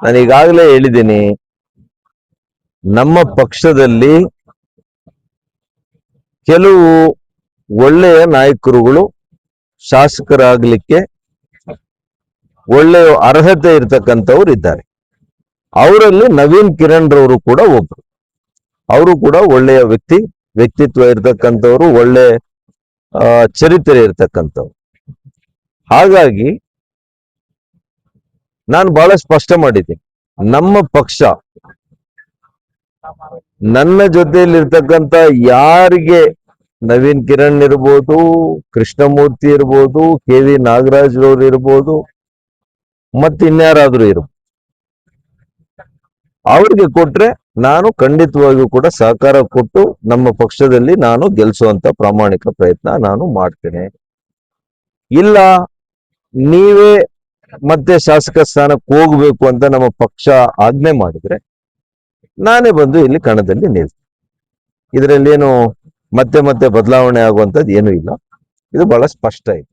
ನಾನು ಈಗಾಗಲೇ ಹೇಳಿದ್ದೀನಿ, ನಮ್ಮ ಪಕ್ಷದಲ್ಲಿ ಕೆಲವು ಒಳ್ಳೆಯ ನಾಯಕರುಗಳು ಶಾಸಕರಾಗ್ಲಿಕ್ಕೆ ಒಳ್ಳೆಯ ಅರ್ಹತೆ ಇರ್ತಕ್ಕಂಥವ್ರು ಇದ್ದಾರೆ. ಅವರಲ್ಲಿ ನವೀನ್ ಕಿರಣ್ ರವರು ಕೂಡ ಒಬ್ರು. ಅವರು ಕೂಡ ಒಳ್ಳೆಯ ವ್ಯಕ್ತಿತ್ವ ಇರ್ತಕ್ಕಂಥವ್ರು, ಒಳ್ಳೆ ಚರಿತ್ರೆ ಇರ್ತಕ್ಕಂಥವ್ರು. ಹಾಗಾಗಿ ನಾನು ಬಹಳ ಸ್ಪಷ್ಟ ಮಾಡಿದ್ದೀನಿ, ನಮ್ಮ ಪಕ್ಷ ನನ್ನ ಜೊತೆಯಲ್ಲಿರ್ತಕ್ಕಂಥ ಯಾರಿಗೆ ನವೀನ್ ಕಿರಣ್ ಇರ್ಬೋದು, ಕೃಷ್ಣಮೂರ್ತಿ ಇರ್ಬೋದು, KV ನಾಗರಾಜ್ ರವರು ಇರ್ಬೋದು, ಮತ್ತಿನ್ಯಾರಾದ್ರೂ ಇರ್ಬೋದು, ಅವ್ರಿಗೆ ಕೊಟ್ರೆ ನಾನು ಖಂಡಿತವಾಗಿಯೂ ಕೂಡ ಸಹಕಾರ ಕೊಟ್ಟು ನಮ್ಮ ಪಕ್ಷದಲ್ಲಿ ನಾನು ಗೆಲ್ಲಿಸುವಂತ ಪ್ರಾಮಾಣಿಕ ಪ್ರಯತ್ನ ನಾನು ಮಾಡ್ತೇನೆ. ಇಲ್ಲ ನೀವೇ ಮತ್ತೆ ಶಾಸಕ ಸ್ಥಾನಕ್ಕೆ ಹೋಗ್ಬೇಕು ಅಂತ ನಮ್ಮ ಪಕ್ಷ ಆಜ್ಞೆ ಮಾಡಿದ್ರೆ ನಾನೇ ಬಂದು ಇಲ್ಲಿ ಕಣದಲ್ಲಿ ನಿಲ್ತೀನಿ. ಇದರಲ್ಲಿ ಏನು ಮತ್ತೆ ಬದಲಾವಣೆ ಆಗುವಂಥದ್ದು ಏನೂ ಇಲ್ಲ. ಇದು ಬಹಳ ಸ್ಪಷ್ಟ ಇದೆ.